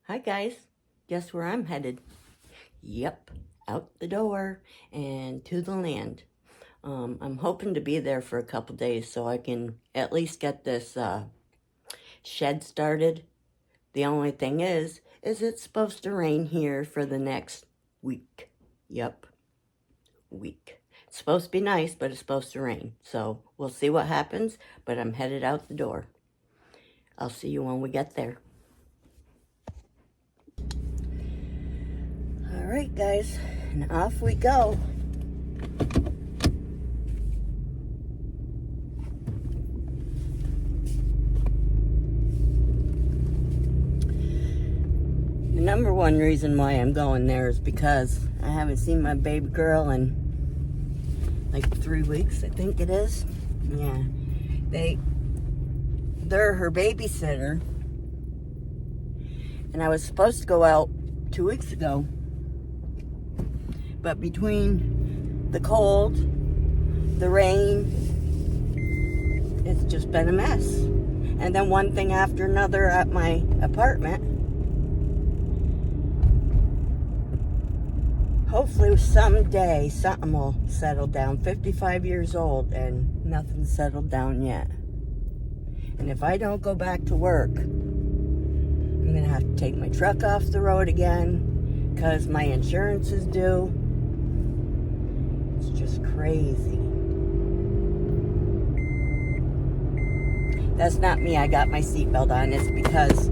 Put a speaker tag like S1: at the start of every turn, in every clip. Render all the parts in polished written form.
S1: Hi guys, guess where I'm headed? Yep, out the door and to the land. I'm hoping to be there for a couple days so I can at least get this shed started. The only thing is it's supposed to rain here for the next week. Yep, week. It's supposed to be nice, but it's supposed to rain. So we'll see what happens, but I'm headed out the door. I'll see you when we get there. All right, guys, and off we go. The number one reason why I'm going there is because I haven't seen my baby girl in like 3 weeks, I think it is. Yeah, they're her babysitter, and I was supposed to go out 2 weeks ago, but between the cold, the rain, it's just been a mess. And then one thing after another at my apartment. Hopefully someday something will settle down. 55 years old and nothing's settled down yet. And if I don't go back to work, I'm going to have to take my truck off the road again because my insurance is due. It's just crazy. That's not me. I got my seatbelt on. It's because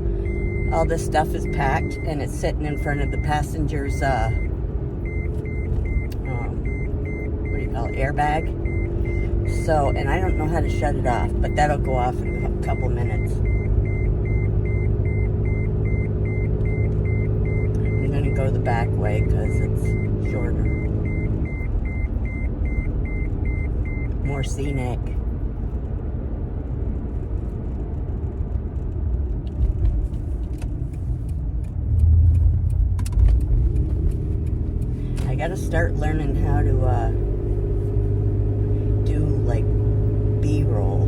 S1: all this stuff is packed and it's sitting in front of the passenger's airbag. So, and I don't know how to shut it off, but that'll go off in a couple minutes. I'm going to go the back way because it's shorter. More scenic. I got to start learning how to like B-roll.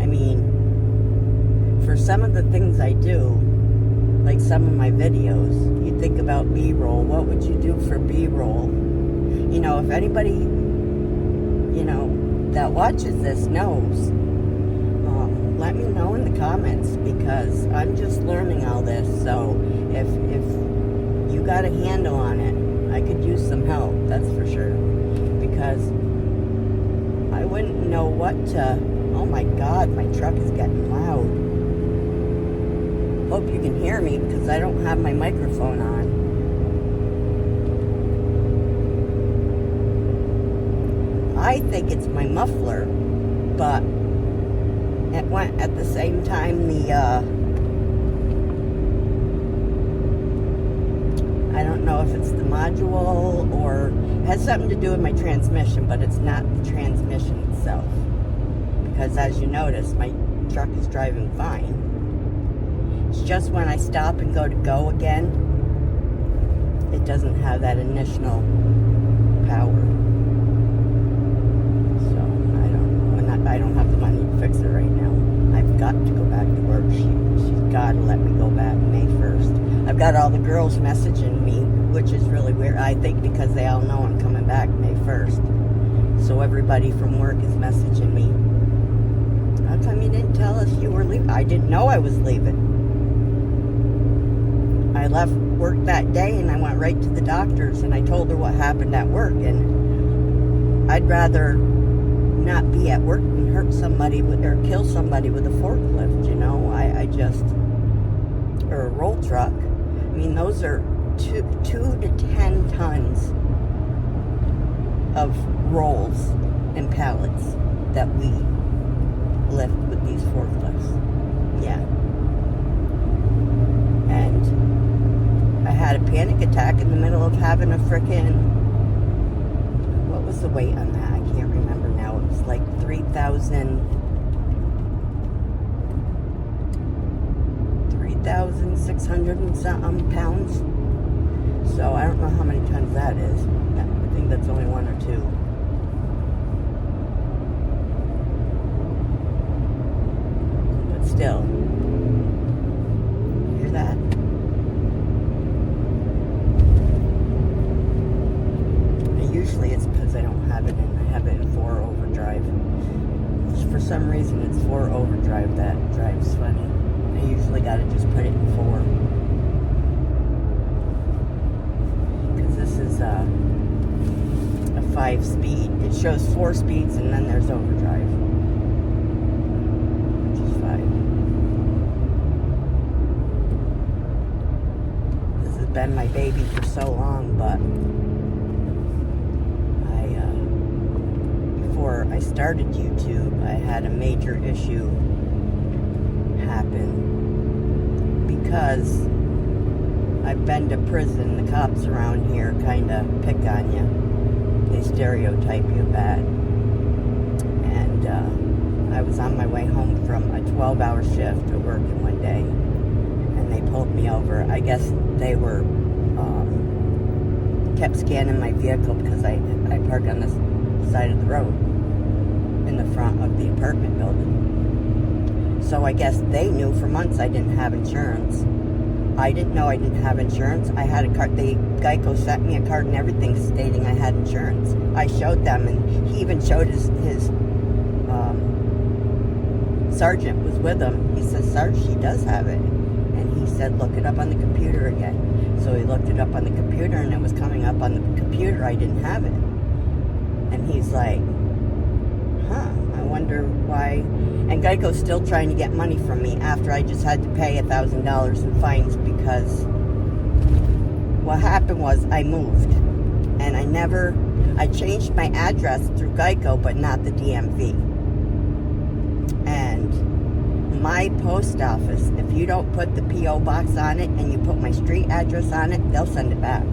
S1: I mean, for some of the things I do, like some of my videos, you think about B-roll. What would you do for B-roll? You know, if anybody, you know, that watches this knows, let me know in the comments because I'm just learning all this. So if you got a handle on it, I could use some help, that's for sure. Because I wouldn't know what to... Oh my God, my truck is getting loud. Hope you can hear me because I don't have my microphone on. I think it's my muffler, but it went at the same time I don't know if it's the module or it has something to do with my transmission, but it's not the transmission itself. Because as you notice, my truck is driving fine. It's just when I stop and go again, it doesn't have that initial power. So, I don't know. And I don't have the money to fix it right now. I've got to go back to work. She's got to let me go back May 1st. I've got all the girls messaging me, which is really weird. I think because they all know I'm coming back May 1st. So everybody from work is messaging me. How come you didn't tell us you were leaving? I didn't know I was leaving. I left work that day and I went right to the doctor's and I told her what happened at work. And I'd rather not be at work and hurt somebody or kill somebody with a forklift, you know. Or a roll truck. I mean, those are 2 to 10 tons of rolls and pallets that we lift with these forklifts. Yeah. And I had a panic attack in the middle of having a frickin'... What was the weight on that? I can't remember now. It was like 3,600 and something pounds. So I don't know how many tons that is. I think that's only 1 or 2. But still. Hear that? have it in. I have it in 4 overdrive. For some reason, it's 4 overdrive that drives funny. I usually got to just put it in 4. Because this is a 5-speed. It shows 4 speeds and then there's overdrive, which is 5. This has been my baby for so long, but before I started YouTube, I had a major issue happen because I've been to prison. The cops around here kind of pick on you. They stereotype you bad. And I was on my way home from a 12-hour shift of working one day, and they pulled me over. I guess they were kept scanning my vehicle because I parked on this side of the road in the front of the apartment building. So I guess they knew for months I didn't have insurance. I didn't know I didn't have insurance. I had a card. Geico sent me a card and everything stating I had insurance. I showed them, and he even showed his sergeant was with him. He said, "Sarge, she does have it." And he said, "Look it up on the computer again." So he looked it up on the computer, and it was coming up on the computer I didn't have it. And he's like, I wonder why. And Geico's still trying to get money from me after I just had to pay $1,000 in fines, because what happened was I moved, and I changed my address through Geico, but not the DMV. And my post office, if you don't put the P.O. box on it and you put my street address on it, they'll send it back.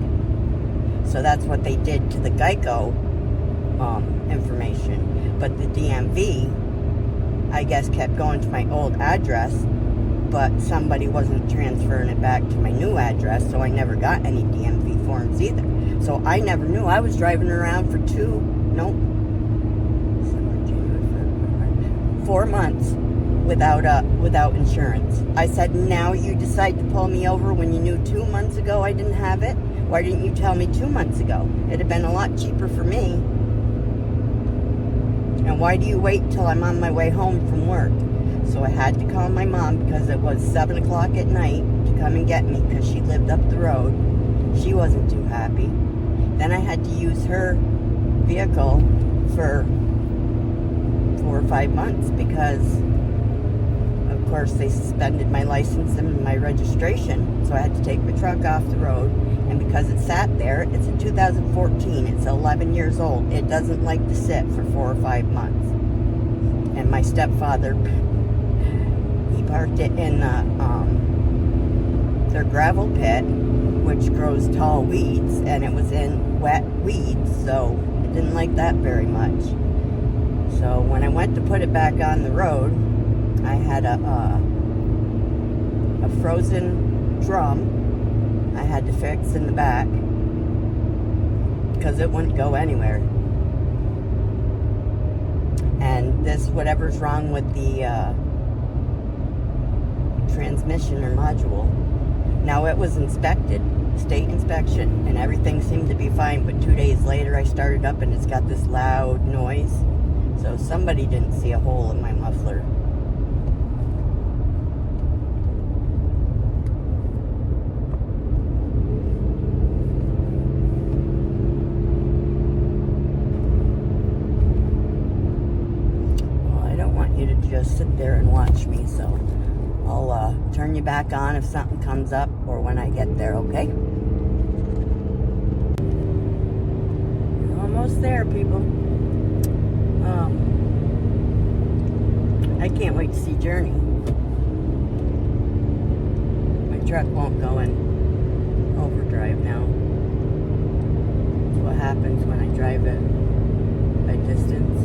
S1: So that's what they did to the Geico information. But the DMV, I guess, kept going to my old address, but somebody wasn't transferring it back to my new address, so I never got any DMV forms either. So I never knew. I was driving around for 4 months without insurance. I said, now you decide to pull me over when you knew 2 months ago I didn't have it? Why didn't you tell me 2 months ago? It'd have been a lot cheaper for me. And why do you wait till I'm on my way home from work? So I had to call my mom, because it was 7 o'clock at night, to come and get me, because she lived up the road. She wasn't too happy. Then I had to use her vehicle for 4 or 5 months, because of course they suspended my license and my registration. So I had to take my truck off the road. And because it sat there, it's a 2014, it's 11 years old. It doesn't like to sit for 4 or 5 months. And my stepfather, he parked it in their gravel pit, which grows tall weeds, and it was in wet weeds, so it didn't like that very much. So when I went to put it back on the road, I had a frozen drum I had to fix in the back, because it wouldn't go anywhere. And this, whatever's wrong with the transmission or module. Now, it was inspected, state inspection, and everything seemed to be fine, but 2 days later I started up and it's got this loud noise. So somebody didn't see a hole in my muffler. Just sit there and watch me, so I'll turn you back on if something comes up or when I get there, okay? We're almost there, people. I can't wait to see Journey. My truck won't go in overdrive now. That's what happens when I drive it by distance.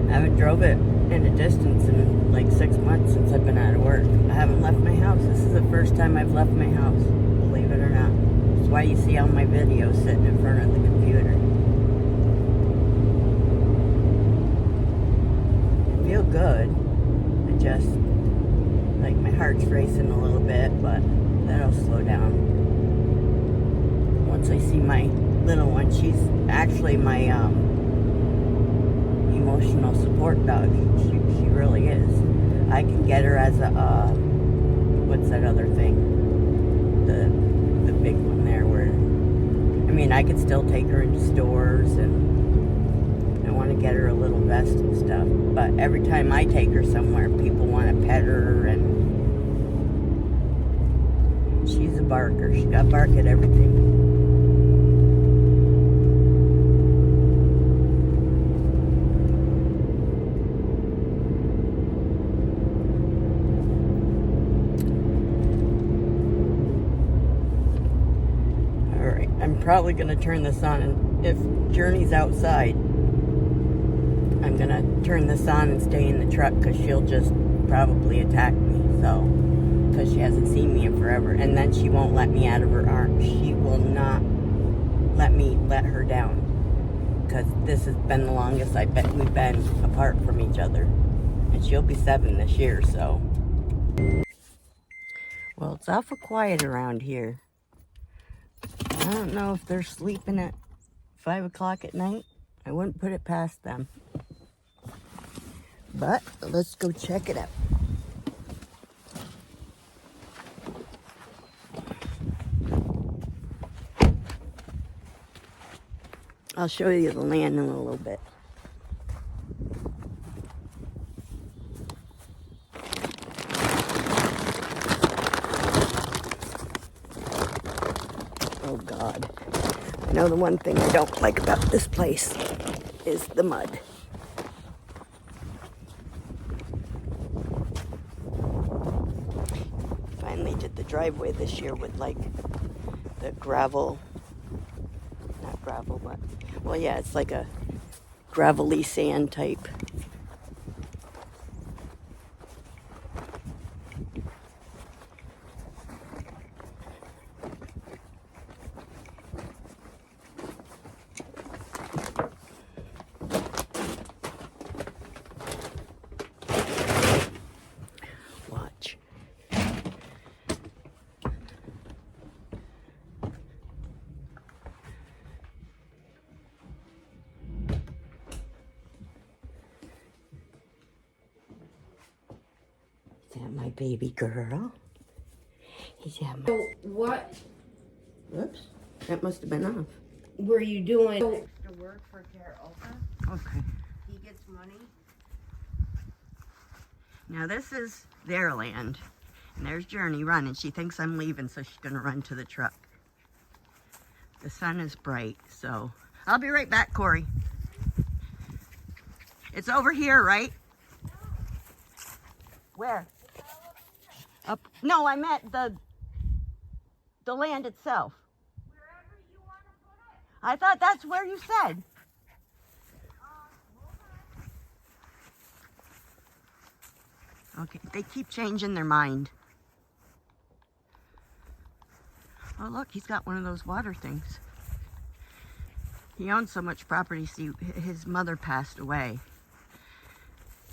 S1: I haven't drove it in a distance in like 6 months since I've been out of work. I haven't left my house. This is the first time I've left my house, believe it or not. That's why you see all my videos sitting in front of the computer. I feel good. I just, like, my heart's racing a little bit, but that'll slow down. Once I see my little one, she's actually my emotional support dog. She really is. I can get her as a, what's that other thing? The big one there where, I mean, I could still take her into stores and I want to get her a little vest and stuff. But every time I take her somewhere, people want to pet her, and she's a barker. She got bark at everything. I'm probably going to turn this on, and if Journey's outside, I'm going to turn this on and stay in the truck because she'll just probably attack me, so, because she hasn't seen me in forever, and then she won't let me out of her arms. She will not let me let her down because this has been the longest I bet we've been apart from each other, and she'll be 7 this year, so. Well, it's awful quiet around here. I don't know if they're sleeping at 5 o'clock at night. I wouldn't put it past them. But let's go check it out. I'll show you the land in a little bit. Oh God. I know the one thing I don't like about this place is the mud. Finally did the driveway this year with like the gravel, not gravel, but, well yeah, it's like a gravelly sand type. Watch. Is that my baby girl? Is that my...
S2: So what
S1: Whoops. That must have been off.
S2: were you doing to work for Care Oka?
S1: Okay.
S2: He gets money.
S1: Now this is their land. And there's Journey running. She thinks I'm leaving, so she's going to run to the truck. The sun is bright, so... I'll be right back, Corey. It's over here, right? Where? Up. No, I meant the land itself.
S2: Wherever you want to put it.
S1: I thought that's where you said. Okay, they keep changing their mind. Oh look, he's got one of those water things. He owns so much property, see, his mother passed away.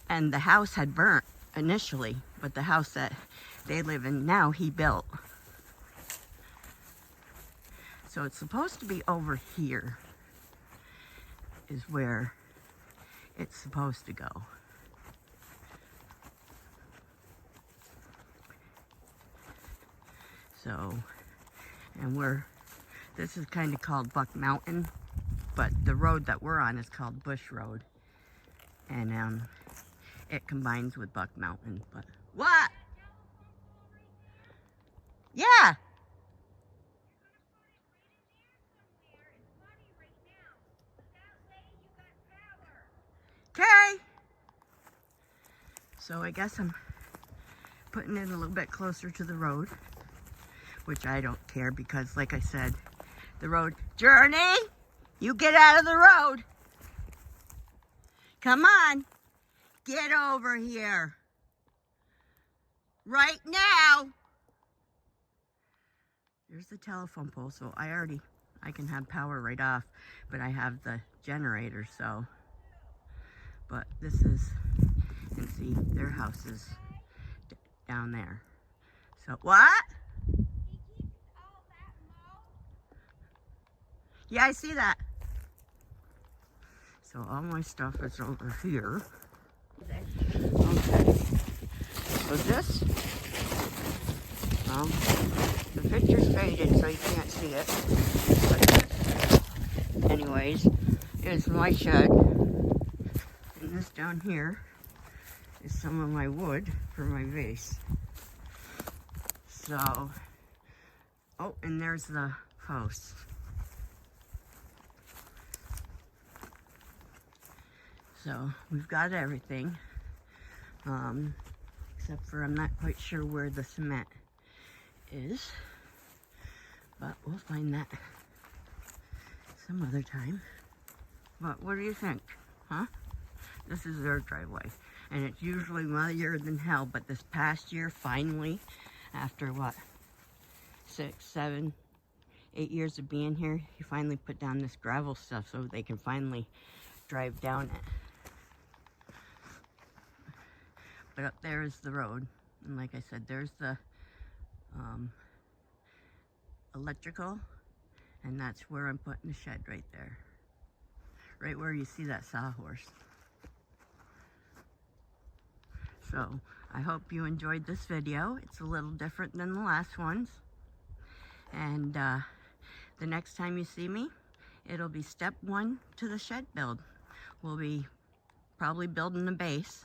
S1: And the house had burnt initially, but the house that they live in now, he built. So it's supposed to be over here is where it's supposed to go. So, and this is kind of called Buck Mountain, but the road that we're on is called Bush Road. And it combines with Buck Mountain, but what? Yeah. Okay. So I guess I'm putting it a little bit closer to the road, which I don't care because, like I said, the road... Journey, you get out of the road. Come on. Get over here. Right now. There's the telephone pole, so I can have power right off, but I have the generator, so. But this is, and see, their house is down there. So, what? Yeah, I see that. So all my stuff is over here. Okay. So this, the picture's faded so you can't see it. But this, anyways, is my shed. And this down here is some of my wood for my vase. So, oh, and there's the post. So we've got everything, except for I'm not quite sure where the cement is, but we'll find that some other time. But what do you think, huh? This is their driveway, and it's usually muddier than hell, but this past year, finally, after what, 6, 7, 8 years of being here, he finally put down this gravel stuff so they can finally drive down it. But up there is the road, and like I said, there's the electrical, and that's where I'm putting the shed, right there. Right where you see that sawhorse. So, I hope you enjoyed this video. It's a little different than the last ones. And the next time you see me, it'll be step 1 to the shed build. We'll be probably building the base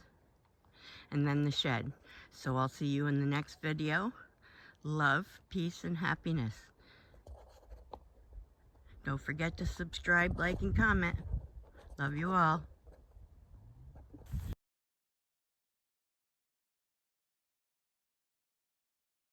S1: and then the shed. So I'll see you in the next video. Love, peace, and happiness. Don't forget to subscribe, like, and comment. Love you all.